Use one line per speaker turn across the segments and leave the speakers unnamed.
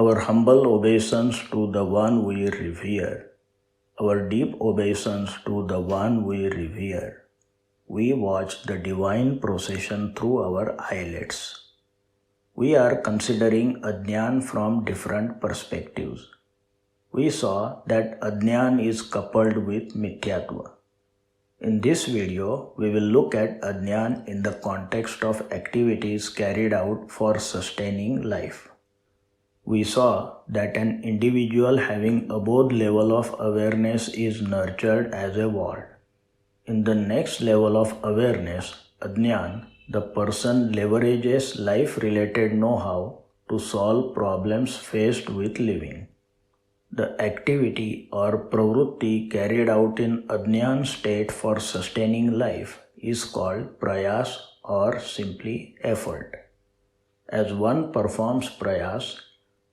Our humble obeisance to the one we revere, our deep obeisance to the one we revere. We watch the divine procession through our eyelids. We are considering Ajñān from different perspectives. We saw that Ajñān is coupled with Mithyātva. In this video, we will look at Ajñān in the context of activities carried out for sustaining life. We saw that an individual having Abōdh level of awareness is nurtured as a ward. In the next level of awareness, Ajñān, the person leverages life-related know-how to solve problems faced with living. The activity or Pravritti carried out in Ajñān state for sustaining life is called Prayās or simply effort. As one performs Prayās,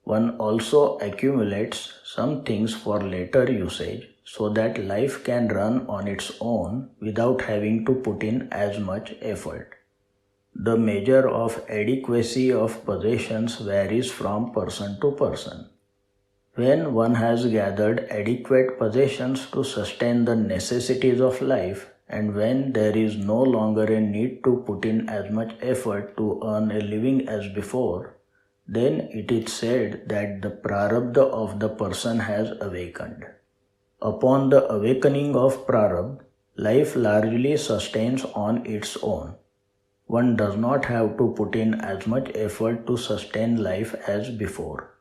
one also accumulates some things for later usage so that life can run on its own without having to put in as much effort. The measure of adequacy of possessions varies from person to person. When one has gathered adequate possessions to sustain the necessities of life, and when there is no longer a need to put in as much effort to earn a living as before, then it is said that the Prārabdha of the person has awakened. Upon the awakening of Prārabdha, life largely sustains on its own. One does not have to put in as much effort to sustain life as before.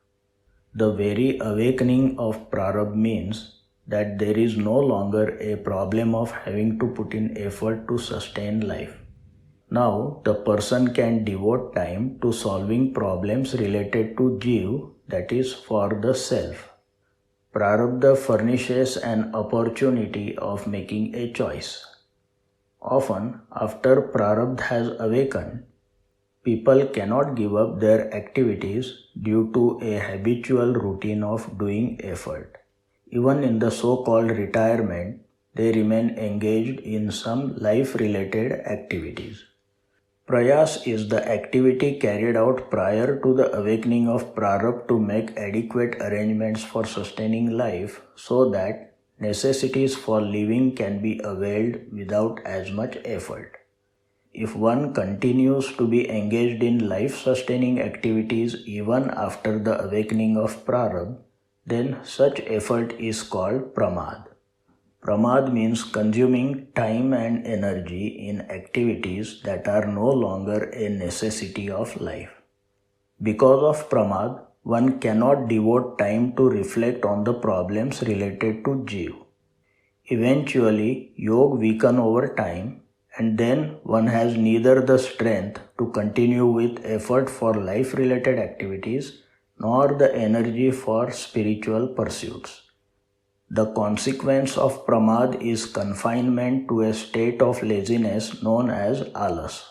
The very awakening of Prārabdha means that there is no longer a problem of having to put in effort to sustain life. Now, the person can devote time to solving problems related to Jiv, that is, for the self. Prārabdha furnishes an opportunity of making a choice. Often, after Prārabdha has awakened, people cannot give up their activities due to a habitual routine of doing effort. Even in the so-called retirement, they remain engaged in some life-related activities. Prayās is the activity carried out prior to the awakening of Prārabdha to make adequate arrangements for sustaining life so that necessities for living can be availed without as much effort. If one continues to be engaged in life-sustaining activities even after the awakening of Prārabdha, then such effort is called Pramād. Pramād means consuming time and energy in activities that are no longer a necessity of life. Because of Pramād, one cannot devote time to reflect on the problems related to Jiv. Eventually, yoga weakens over time, and then one has neither the strength to continue with effort for life-related activities nor the energy for spiritual pursuits. The consequence of Pramād is confinement to a state of laziness known as Ālas.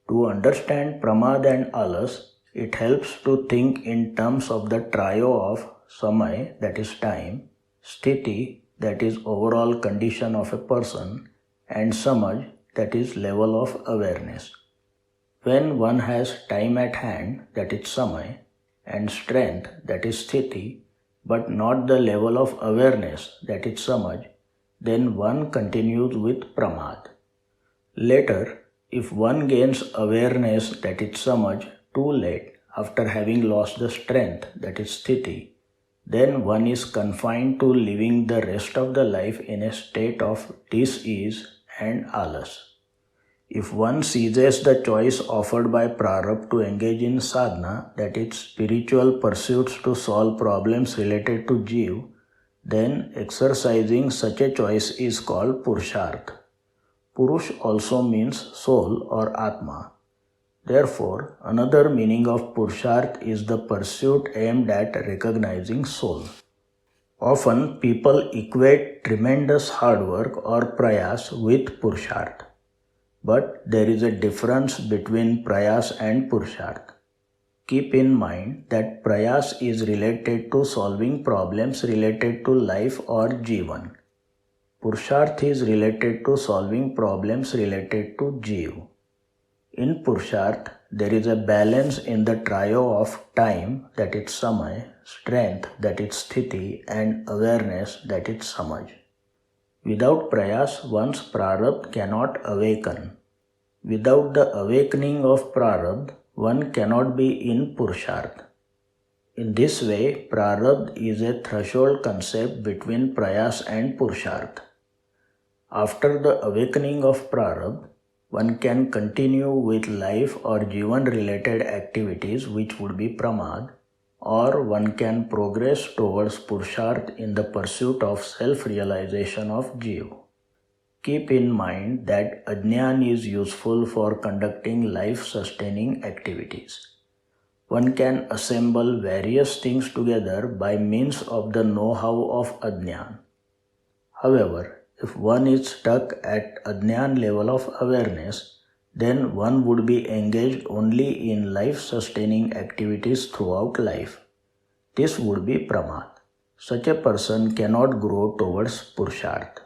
To understand Pramād and Ālas, it helps to think in terms of the trio of Samay, that is time, Sthiti, that is overall condition of a person, and Samajh, that is level of awareness. When one has time at hand, that is Samay, and strength, that is Sthiti, but not the level of awareness, that is Samajh, then one continues with Pramād. Later, if one gains awareness, that is Samajh, too late, after having lost the strength, that is Sthiti, then one is confined to living the rest of the life in a state of dis-ease and Ālas. If one seizes the choice offered by Prārabdha to engage in sadhana, that is spiritual pursuits to solve problems related to Jiv, then exercising such a choice is called Puruṣārtha. Purush also means soul or Atma. Therefore, another meaning of Puruṣārtha is the pursuit aimed at recognizing soul. Often, people equate tremendous hard work or prayas with Puruṣārtha. But there is a difference between Prayās and Puruṣārtha. Keep in mind that Prayās is related to solving problems related to life or Jivan. Puruṣārtha is related to solving problems related to Jiv. In Puruṣārtha, there is a balance in the trio of time, that is Samay, strength, that is Sthiti, and awareness, that is Samajh. Without Prayās, one's Prārabdha cannot awaken. Without the awakening of Prārabdha, one cannot be in Puruṣārtha. In this way, Prārabdha is a threshold concept between Prayās and Puruṣārtha. After the awakening of Prārabdha, one can continue with life or Jivan-related activities, which would be Pramād, or one can progress towards Puruṣārtha in the pursuit of self-realization of Jiva. Keep in mind that Ajñān is useful for conducting life-sustaining activities. One can assemble various things together by means of the know-how of Ajñān. However, if one is stuck at Ajñān level of awareness, then one would be engaged only in life-sustaining activities throughout life. This would be Pramād. Such a person cannot grow towards Puruṣārtha.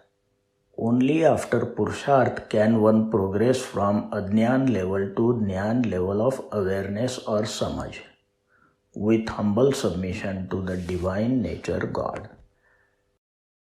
Only after Puruṣārtha can one progress from Ajñān level to Jnān level of awareness or Samajh, with humble submission to the Divine Nature God.